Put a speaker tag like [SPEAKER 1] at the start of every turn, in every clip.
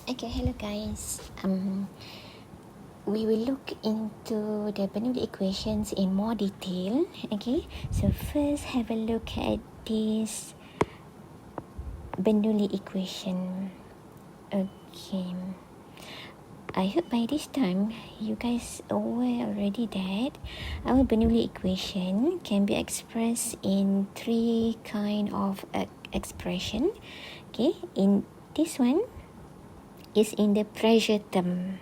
[SPEAKER 1] Okay, hello guys. We will look into the Bernoulli equations in more detail. Okay, so first have a look at this Bernoulli equation. Okay, I hope by this time you guys aware already that our Bernoulli equation can be expressed in three kind of expression. Okay, in this one is in the pressure term.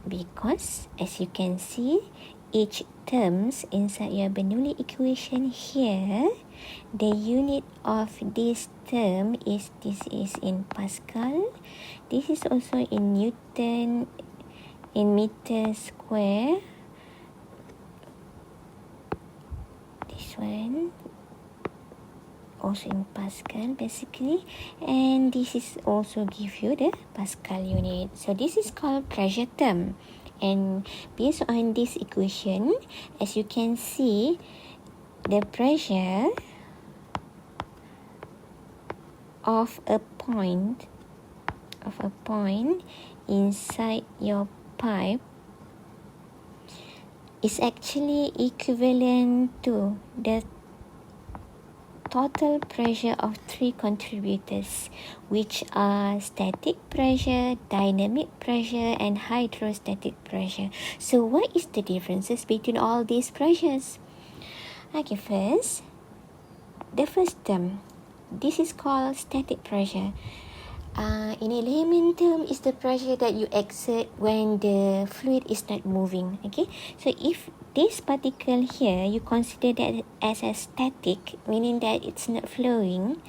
[SPEAKER 1] Because as you can see, each terms inside your Bernoulli equation here, the unit of this term is in Pascal, this is also in Newton, in meter square, this one also in Pascal basically, and this is also give you the Pascal unit. So this is called pressure term, and based on this equation, as you can see, the pressure of a point inside your pipe is actually equivalent to the total pressure of three contributors, which are static pressure, dynamic pressure, and hydrostatic pressure. So what is the differences between all these pressures? Okay, first, the first term, this is called static pressure. In a layman term, is the pressure that you exert when the fluid is not moving. Okay, so if this particle here, you consider that as a static, meaning that it's not flowing,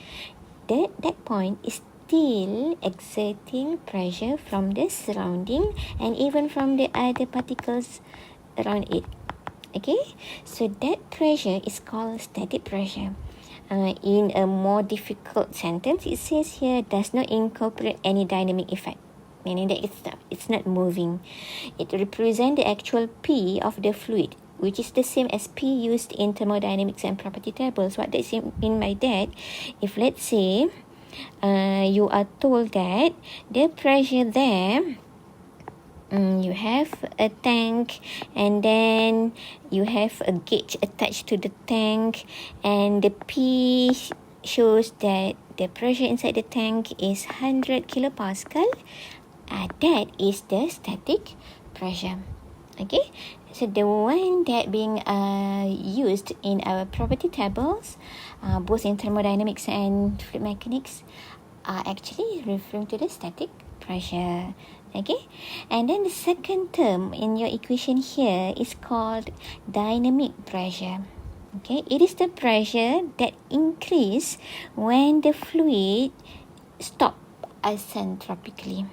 [SPEAKER 1] that point is still exerting pressure from the surrounding and even from the other particles around it. Okay, so that pressure is called static pressure. In a more difficult sentence, it says here does not incorporate any dynamic effect, meaning that it's not moving. It represents the actual P of the fluid, which is the same as P used in thermodynamics and property tables. What does it mean by that? If let's say you are told that the pressure there, you have a tank and then you have a gauge attached to the tank, and the P shows that the pressure inside the tank is 100 kilopascal. That is the static pressure. Okay, so the one that being used in our property tables, both in thermodynamics and fluid mechanics, are actually referring to the static pressure. Okay, and then the second term in your equation here is called dynamic pressure. Okay, it is the pressure that increase when the fluid stop isentropically.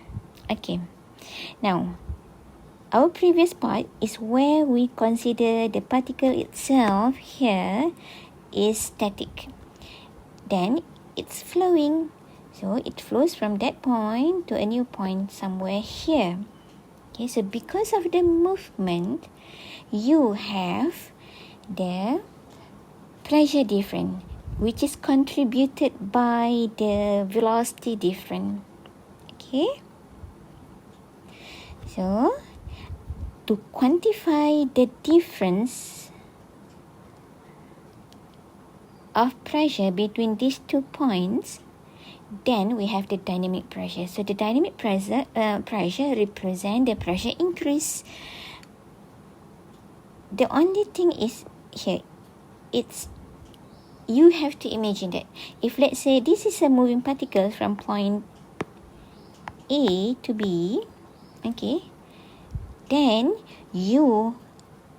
[SPEAKER 1] Okay, now our previous part is where we consider the particle itself here is static. Then it's flowing. So it flows from that point to a new point somewhere here. Okay, so because of the movement, you have the pressure difference, which is contributed by the velocity difference. Okay, so to quantify the difference of pressure between these 2 points, then we have the dynamic pressure. So the dynamic pressure represents the pressure increase. The only thing is here, it's you have to imagine that if let's say this is a moving particle from point A to B, okay, then you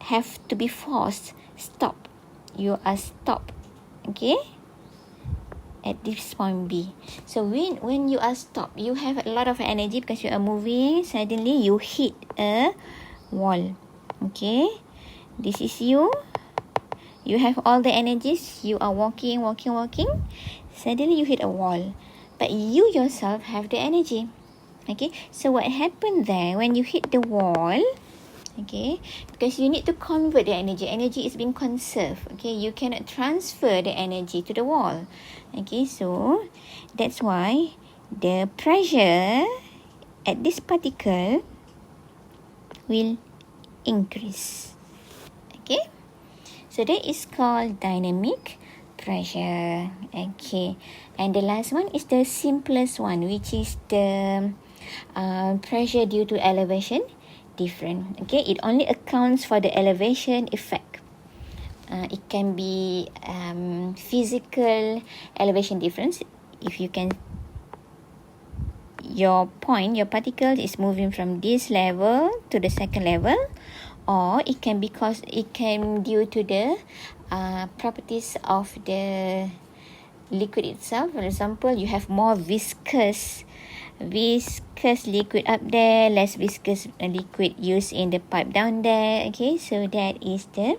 [SPEAKER 1] have to be forced stop. You are stopped, okay, at this point B. So when you are stopped, you have a lot of energy because you are moving. Suddenly you hit a wall. Okay, this is you. You have all the energies. You are walking. Suddenly you hit a wall, but you yourself have the energy. Okay, so what happened there when you hit the wall? Okay, because you need to convert the energy. Energy is being conserved. Okay, you cannot transfer the energy to the wall. Okay, so that's why the pressure at this particle will increase. Okay, so that is called dynamic pressure. Okay, and the last one is the simplest one, which is the pressure due to elevation different. Okay, it only accounts for the elevation effect. It can be physical elevation difference. If you can, your particle is moving from this level to the second level, or it can due to the properties of the liquid itself. For example, you have more viscous liquid up there, less viscous liquid used in the pipe down there. Okay, so that is the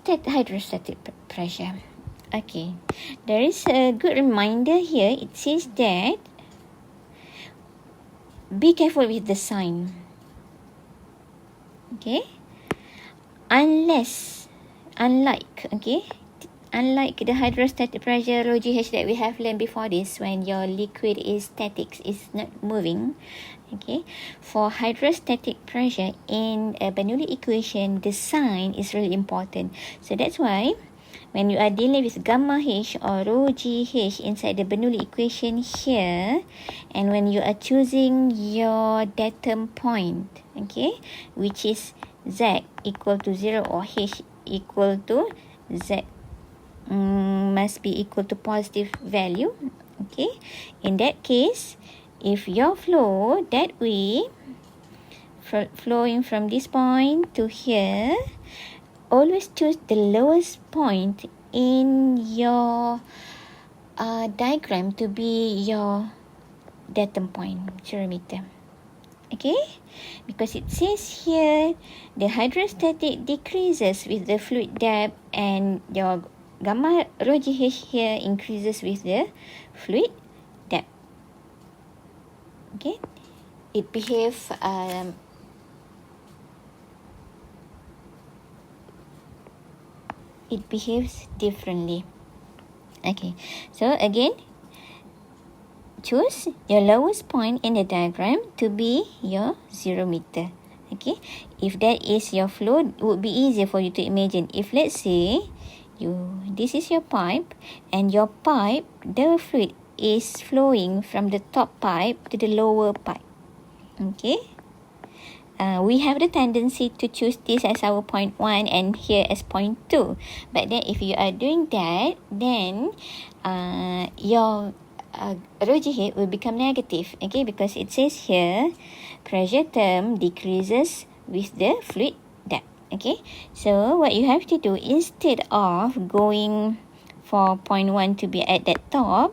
[SPEAKER 1] hydrostatic pressure. Okay, there is a good reminder here. It says that be careful with the sign. Okay, unlike the hydrostatic pressure rho GH that we have learned before this, when your liquid is static, is not moving. Okay, for hydrostatic pressure in a Bernoulli equation, the sign is really important. So that's why when you are dealing with gamma H or rho GH inside the Bernoulli equation here, and when you are choosing your datum point, okay, which is Z equal to 0 or H equal to Z, must be equal to positive value. Okay, in that case, if your flow that way, flowing from this point to here, always choose the lowest point in your diagram to be your datum point, 0 meter. Okay, because it says here the hydrostatic decreases with the fluid depth, and your gamma rho GH here increases with the fluid depth. Okay, it behaves differently. Okay, so again, choose your lowest point in the diagram to be your 0 meter. Okay, if that is your flow, it would be easier for you to imagine. If let's say this is your pipe, and your pipe, the fluid is flowing from the top pipe to the lower pipe. Okay, we have the tendency to choose this as our point 1 and here as point 2. But then if you are doing that, then your rho GH will become negative. Okay, because it says here pressure term decreases with the fluid depth. Okay, so what you have to do, instead of going for point 1 to be at that top,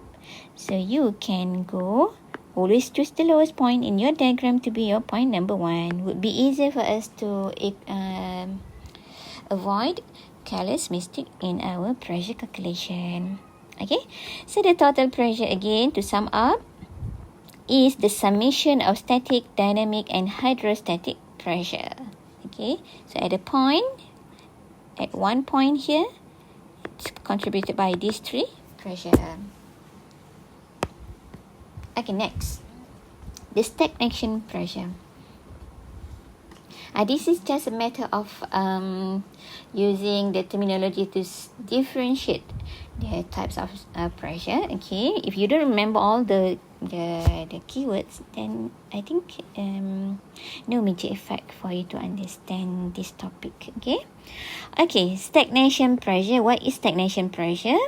[SPEAKER 1] so you can go, always choose the lowest point in your diagram to be your point number 1. Would be easier for us to avoid careless mistake in our pressure calculation. Okay, so the total pressure, again, to sum up, is the summation of static, dynamic and hydrostatic pressure. Okay, so at one point here, it's contributed by these 3 pressure. Okay, next, the stagnation pressure. This is just a matter of using the terminology to differentiate the types of pressure. Okay, if you don't remember all the keywords, then I think no major effect for you to understand this topic. Okay, stagnation pressure. What is stagnation pressure?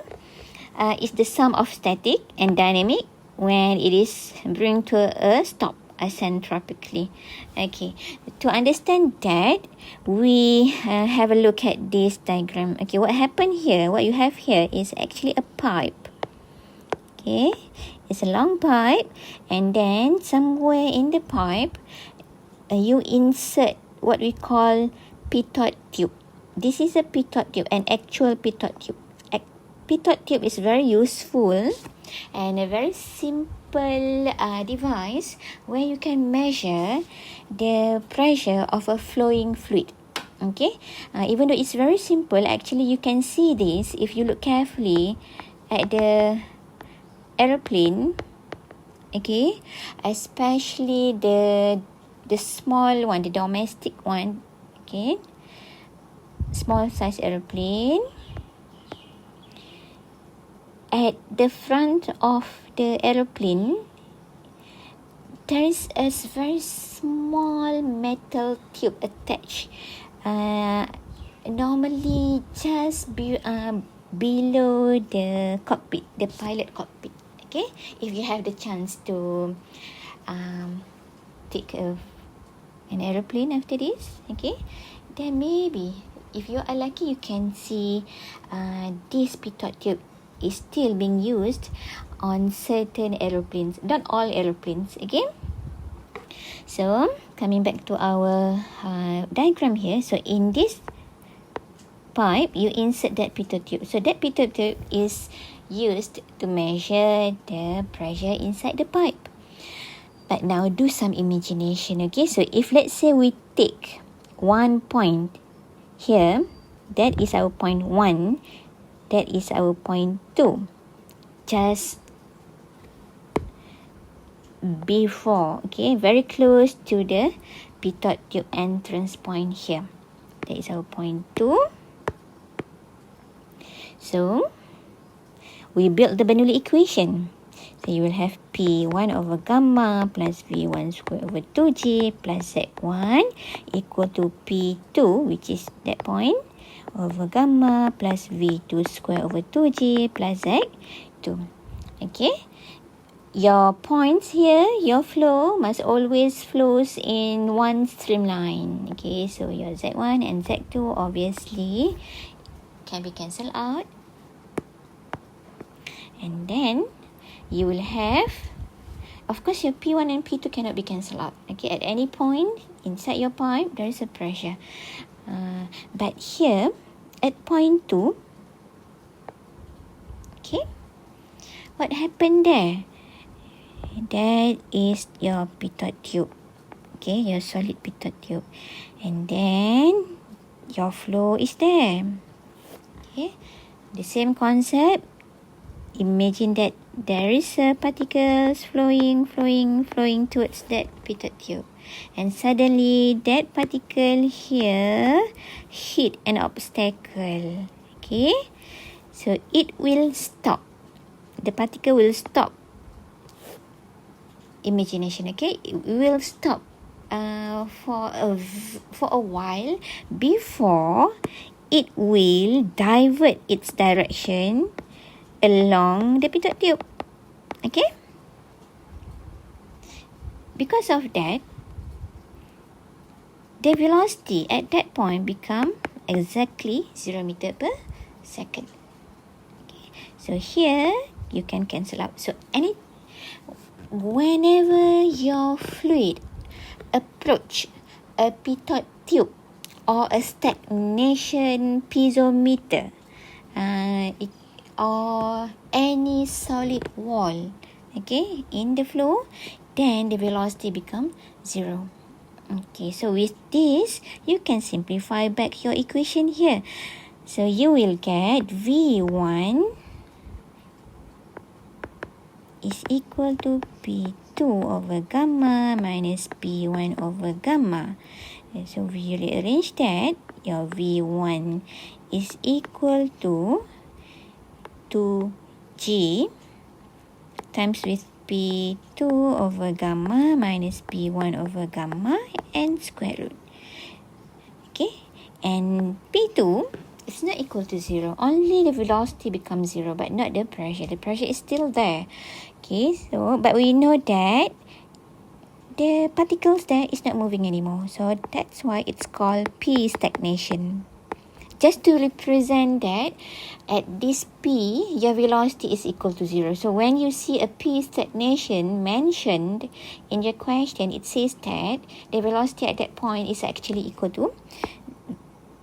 [SPEAKER 1] It's the sum of static and dynamic when it is bring to a stop isentropically. Okay, to understand that, we have a look at this diagram. Okay, what happened here, what you have here is actually a pipe. Okay, it's a long pipe, and then somewhere in the pipe you insert what we call pitot tube. This is a pitot tube, an actual pitot tube. pitot tube is very useful and a very simple device where you can measure the pressure of a flowing fluid. Okay, even though it's very simple, actually you can see this if you look carefully at the aeroplane. Okay, especially the small one, the domestic one. Okay, small size aeroplane. At the front of the aeroplane, there is a very small metal tube attached. Normally just below the cockpit, the pilot cockpit. Okay, if you have the chance to take an aeroplane after this, okay, then maybe if you are lucky, you can see this pitot tube is still being used on certain aeroplanes, not all aeroplanes. Okay, so coming back to our diagram here. So in this pipe, you insert that pitot tube. So that pitot tube is used to measure the pressure inside the pipe. But now do some imagination. Okay, so if let's say we take one point here, that is our point 1, that is our point 2, just before, okay, very close to the pitot tube entrance point here. That is our point 2. So we build the Bernoulli equation. So you will have P1 over gamma plus V1 square over 2G plus Z1 equal to P2, which is that point, over gamma plus V2 square over 2G plus Z2. Okay. Your points here, your flow must always flows in one streamline. Okay, so your Z1 and Z2 obviously can be cancelled out. And then you will have, of course, your P1 and P2 cannot be cancelled out. Okay, at any point inside your pipe, there is a pressure. But here, at point 2, okay, what happened there? That is your pitot tube. Okay, your solid pitot tube. And then your flow is there. Okay, the same concept. Imagine that there is a particles flowing towards that pitot tube. And suddenly that particle here hit an obstacle. Okay, so it will stop. The particle will stop. Imagination, okay, it will stop for a while before it will divert its direction along the pitot tube. Okay, because of that, the velocity at that point become exactly 0 meter per second. Okay, so here you can cancel out. So whenever your fluid approach a pitot tube or a stagnation piezometer, or any solid wall, okay, in the flow, then the velocity become 0. Okay, so with this, you can simplify back your equation here. So you will get V1 is equal to P2 over gamma minus P1 over gamma. And so we rearrange that. Your V1 is equal to 2G times with P2 over gamma minus P1 over gamma and square root. Okay, and P2 is not equal to 0. Only the velocity becomes 0, but not the pressure. The pressure is still there. Okay, so but we know that the particles there is not moving anymore. So that's why it's called P stagnation. Just to represent that at this P, your velocity is equal to 0. So when you see a P stagnation mentioned in your question, it says that the velocity at that point is actually equal to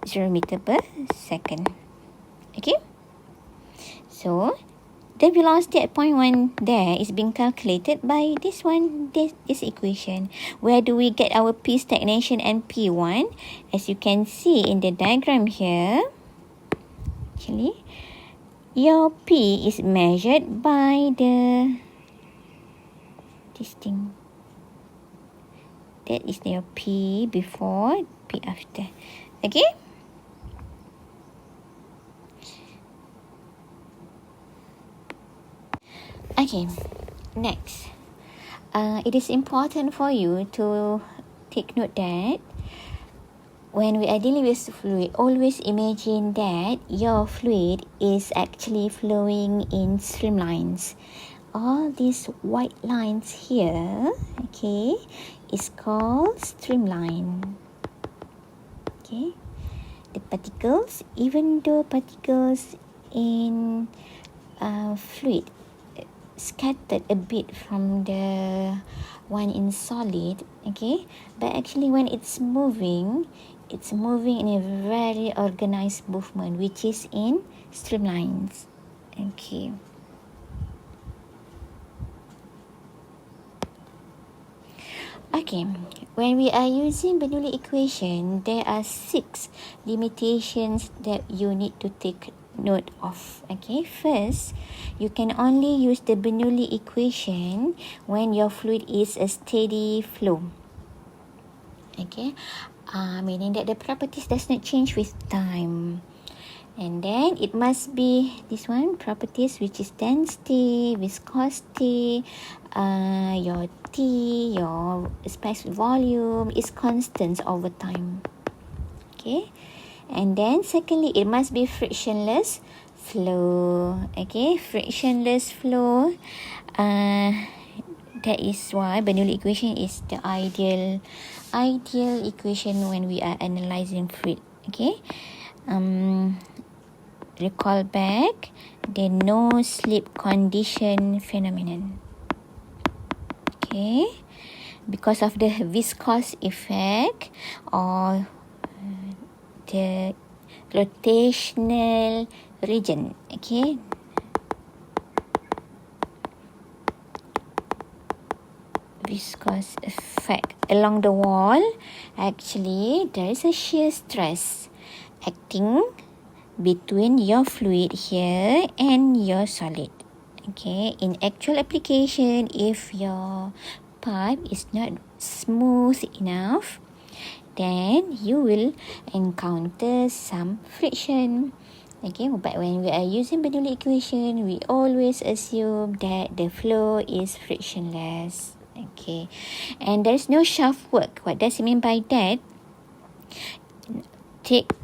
[SPEAKER 1] 0 meter per second. Okay? So the velocity at point 1 there is being calculated by this one, this equation. Where do we get our P stagnation and P1? As you can see in the diagram here, actually, your P is measured by this thing. That is your P before, P after. Okay? Okay, next. It is important for you to take note that when we are dealing with fluid, always imagine that your fluid is actually flowing in streamlines. All these white lines here, okay, is called streamline. Okay, the particles, even though particles in fluid scattered a bit from the one in solid, okay, but actually when it's moving in a very organized movement, which is in streamlines. Okay. Okay, when we are using Bernoulli equation, there are 6 limitations that you need to take note of. Okay, first, you can only use the Bernoulli equation when your fluid is a steady flow. Okay, meaning that the properties does not change with time. And then it must be this one, properties, which is density, viscosity, your T, your space volume is constant over time. Okay, and then secondly, it must be frictionless flow. Okay, frictionless flow. That is why Bernoulli equation is the ideal equation when we are analyzing fluid. Okay. Recall back the no slip condition phenomenon. Okay, because of the viscous effect or the rotational region. Okay, viscous effect along the wall, actually there is a shear stress acting between your fluid here and your solid. Okay, in actual application, if your pipe is not smooth enough, then you will encounter some friction. Okay, but when we are using Bernoulli equation, we always assume that the flow is frictionless. Okay, and there is no shaft work. What does it mean by that? Take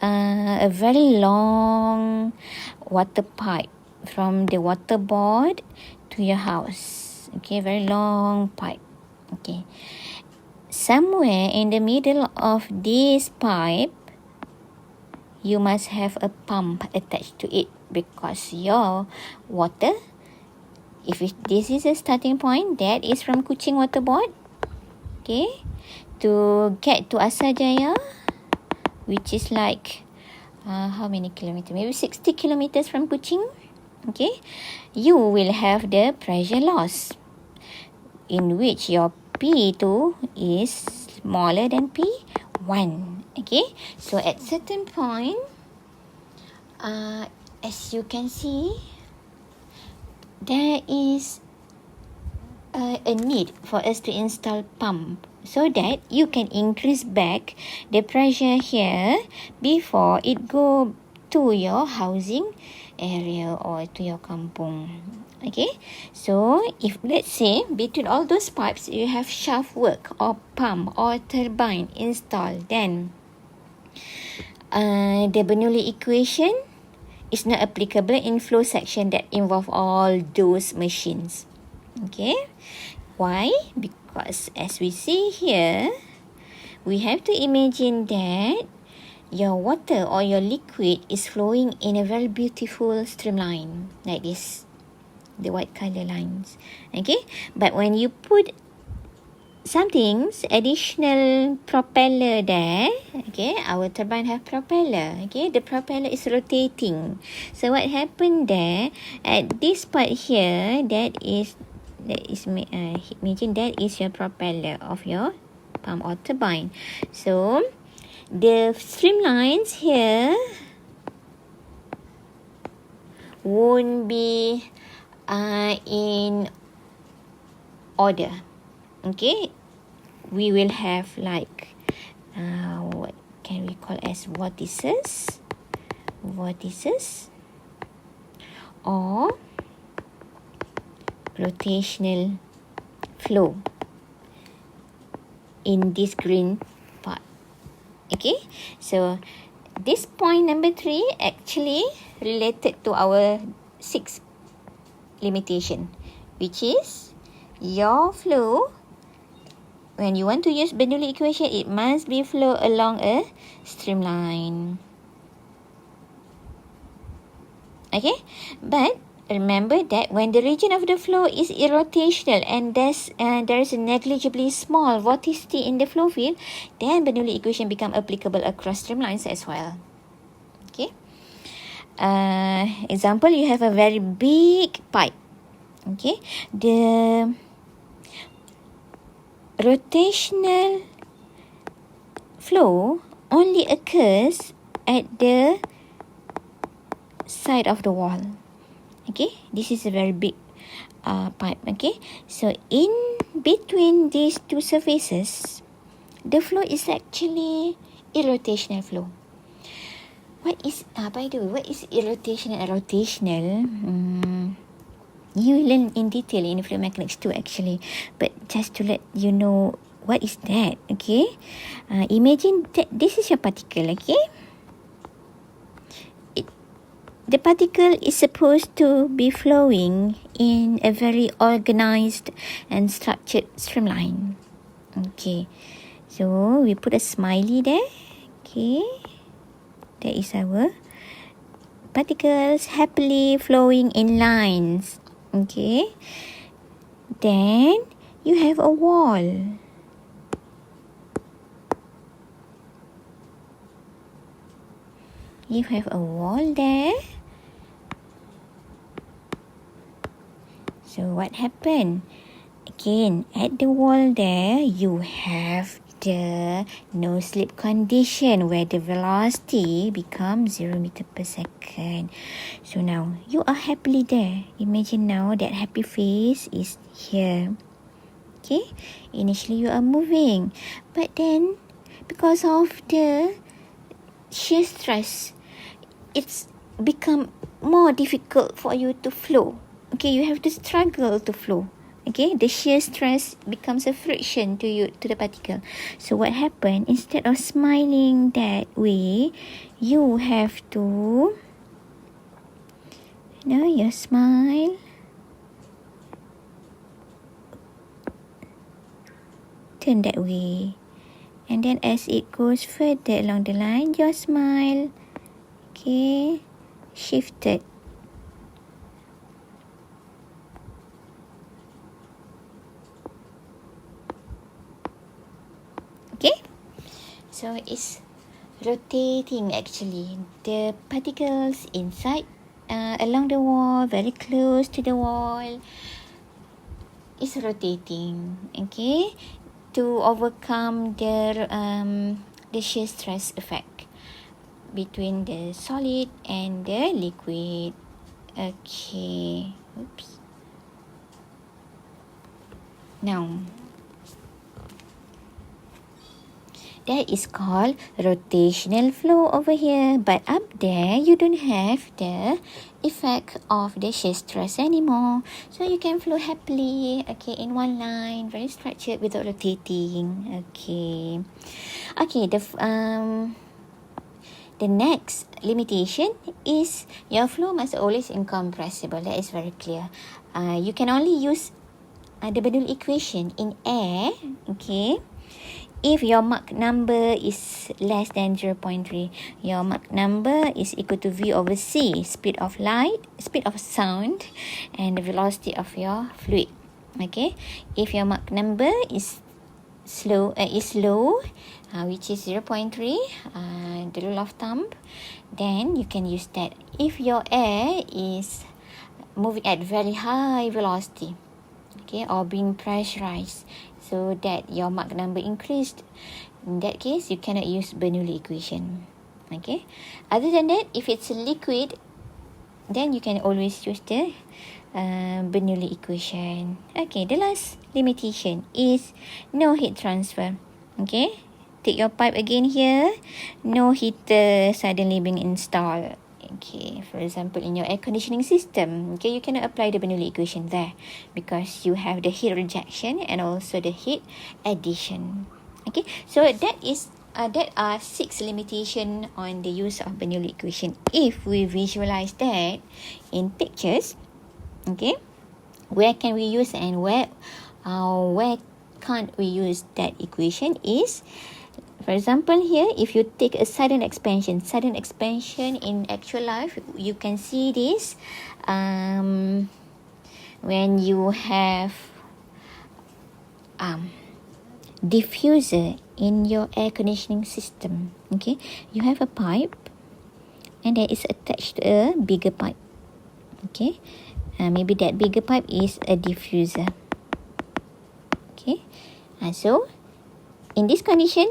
[SPEAKER 1] a very long water pipe from the water board to your house. Okay, very long pipe. Okay, somewhere in the middle of this pipe, you must have a pump attached to it, because your water, if this is a starting point, that is from Kuching water board. Okay, to get to Asajaya, which is like how many kilometers? Maybe 60 kilometers from Kuching. Okay, you will have the pressure loss, in which your P2 is smaller than P1. Okay, so at certain point, as you can see, there is a need for us to install pump, so that you can increase back the pressure here before it go to your housing area or to your kampung. Okay, so if let's say between all those pipes you have shaft work or pump or turbine installed, then the Bernoulli equation is not applicable in flow section that involve all those machines. Okay, why? Because as we see here, we have to imagine that your water or your liquid is flowing in a very beautiful streamline like this, the white color lines. Okay, but when you put something's additional propeller there. Okay, our turbine have propeller. Okay, the propeller is rotating. So what happened there at this part here? Imagine that is your propeller of your pump or turbine. So the streamlines here won't be in order. Okay, we will have like what can we call as vortices or rotational flow in this green part. Okay, so this point number 3 actually related to our 6th limitation, which is your flow. When you want to use Bernoulli equation, it must be flow along a streamline. Okay, but remember that when the region of the flow is irrotational and there is a negligibly small vorticity in the flow field, then Bernoulli equation become applicable across streamlines as well. Okay. Example, you have a very big pipe. Okay, the rotational flow only occurs at the side of the wall. Okay, this is a very big pipe. Okay, so in between these two surfaces, the flow is actually irrotational flow. What is by the way, what is irrotational and rotational? You learn in detail in fluid mechanics too actually, but just to let you know what is that. Okay, imagine that this is your particle. Okay, the particle is supposed to be flowing in a very organized and structured streamline. Okay, so we put a smiley there. Okay, that is our particles happily flowing in lines. Okay, then you have a wall. You have a wall there. So what happened? Again, at the wall there, you have the no slip condition where the velocity becomes 0 meter per second. So now you are happily there. Imagine now that happy face is here. Okay, initially you are moving, but then because of the shear stress, it's become more difficult for you to flow. Okay, you have to struggle to flow. Okay, the shear stress becomes a friction to you, to the particle. So what happened? Instead of smiling that way, you have to, you smile. Turn that way. And then as it goes further along the line, your smile, okay, shifted. Okay, so it's rotating actually. The particles inside, along the wall, very close to the wall, is rotating. Okay, to overcome the shear stress effect between the solid and the liquid. Okay, oops. Now, that is called rotational flow over here. But up there, you don't have the effect of the shear stress anymore. So you can flow happily, okay, in one line, very structured without rotating. Okay. Okay, the next limitation is your flow must always incompressible. That is very clear. You can only use the Bernoulli equation in air, okay, if your Mach number is less than 0.3, your Mach number is equal to V over C, speed of light, speed of sound, and the velocity of your fluid. Okay, if your Mach number is is low, which is 0.3, the rule of thumb, then you can use that. If your air is moving at very high velocity, okay, or being pressurized, so that your Mach number increased, in that case you cannot use Bernoulli equation. Okay, other than that, if it's a liquid, then you can always use the Bernoulli equation. Okay, the last limitation is no heat transfer. Okay, take your pipe again here, no heater suddenly being installed. Okay, for example, in your air conditioning system, okay, you cannot apply the Bernoulli equation there because you have the heat rejection and also the heat addition. Okay, so that are 6 limitations on the use of Bernoulli equation. If we visualize that in pictures, okay, where can we use and where can't we use that equation is, for example, here, if you take a sudden expansion in actual life, you can see this when you have diffuser in your air conditioning system. Okay, you have a pipe and that is attached to a bigger pipe. Okay, maybe that bigger pipe is a diffuser. Okay, so in this condition,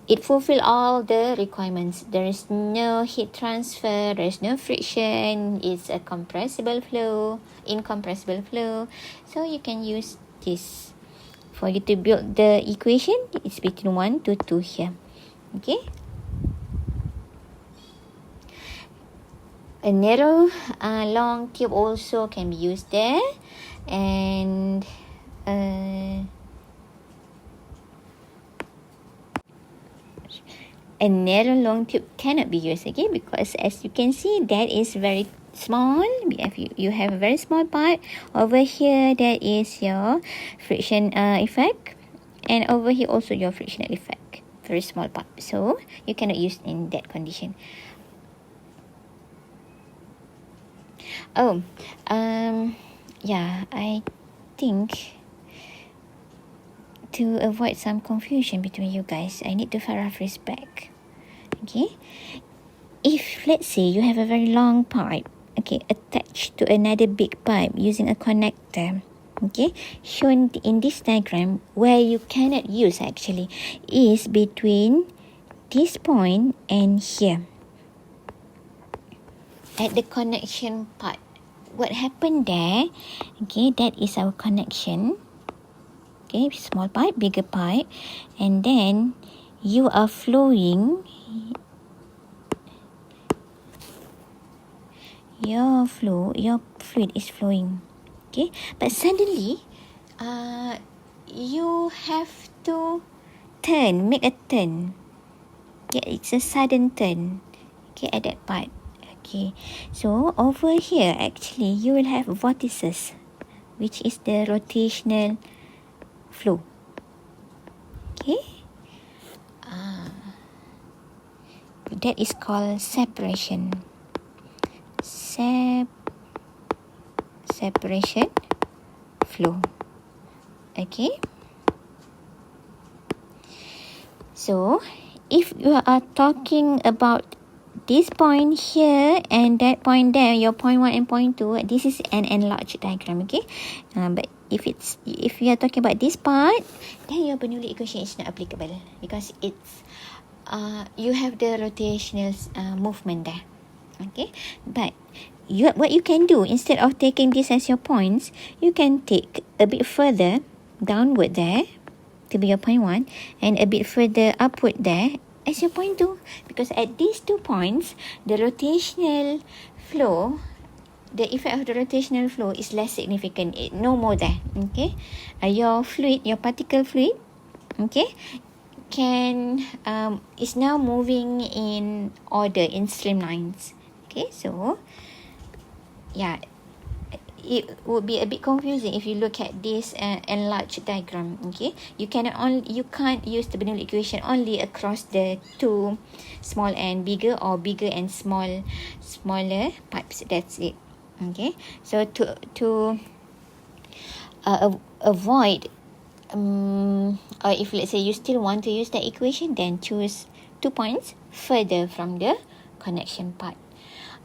[SPEAKER 1] it fulfills all the requirements. There is no heat transfer, there is no friction, it's a incompressible flow. So you can use this. For you to build the equation, it's between 1 to 2 here. Okay. A narrow, long tube also can be used there. And a narrow long tube cannot be used again because as you can see, that is very small. You have a very small pipe. Over here, that is your friction effect, and over here also your frictional effect. Very small pipe, so you cannot use in that condition. Yeah, I think to avoid some confusion between you guys, I need to paraphrase back. Okay, if let's say you have a very long pipe, okay, attached to another big pipe using a connector, okay, shown in this diagram, where you cannot use actually is between this point and here at the connection part. What happened there, okay, that is our connection. Okay, small pipe, bigger pipe, and then you are flowing your fluid is flowing. Okay, but suddenly you have to make a turn. Yeah, it's a sudden turn, okay, at that part. Okay, so over here actually you will have vortices, which is the rotational flow. Okay, that is called separation flow. Okay, so if you are talking about this point here and that point there, your point 1 and point 2, this is an enlarged diagram. Okay, but if you are talking about this part, then your Bernoulli equation is not applicable because it's you have the rotational movement there. Okay, but what you can do, instead of taking this as your points, you can take a bit further downward there to be your point 1 and a bit further upward there as your point 2, because at these 2 points the rotational flow, the effect of the rotational flow is less significant, no more there. Okay, your particle fluid, okay, can is now moving in order in streamlines. Okay, so yeah, it would be a bit confusing if you look at this enlarged diagram. Okay, you can't use the Bernoulli equation only across the 2 small and bigger, or bigger and smaller pipes. That's it. Okay, so to avoid or if let's say you still want to use the equation, then choose 2 points further from the connection part.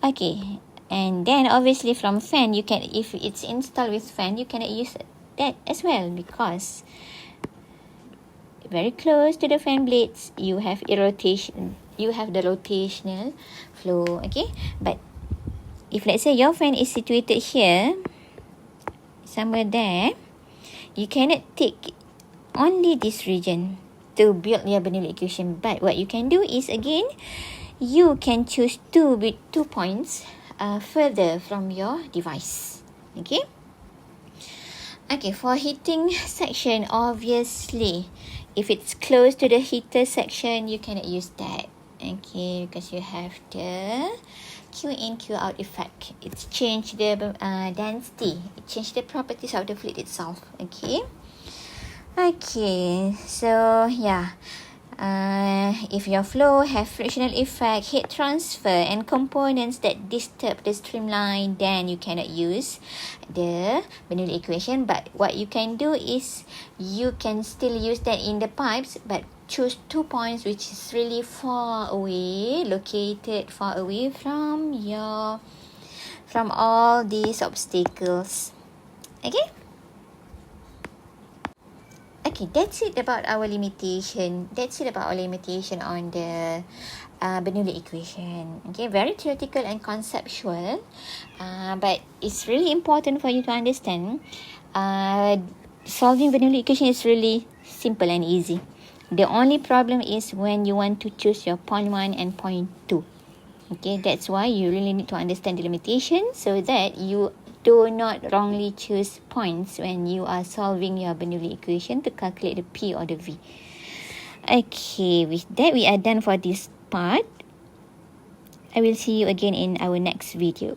[SPEAKER 1] Okay, and then obviously from fan, you can, if it's installed with fan, you cannot use that as well, because very close to the fan blades you have a rotation, you have the rotational flow. Okay, but if let's say your fan is situated here, somewhere there, you cannot take only this region to build your Bernoulli equation. But what you can do is, again, you can choose 2 points further from your device. Okay. Okay, for heating section, obviously, if it's close to the heater section, you cannot use that. Okay, because you have the Q in, Q out effect. It's changed the density. It changed the properties of the fluid itself. Okay. Okay, so yeah. If your flow have frictional effect, heat transfer, and components that disturb the streamline, then you cannot use the Bernoulli equation. But what you can do is, you can still use that in the pipes, but choose 2 points which is really far away, located far away from all these obstacles. Okay. Okay, that's it about our limitation. That's it about our limitation on the Bernoulli equation. Okay, very theoretical and conceptual, but it's really important for you to understand. Solving Bernoulli equation is really simple and easy. The only problem is when you want to choose your point 1 and point 2. Okay, that's why you really need to understand the limitation, so that you do not wrongly choose points when you are solving your Bernoulli equation to calculate the P or the V. Okay, with that, we are done for this part. I will see you again in our next video.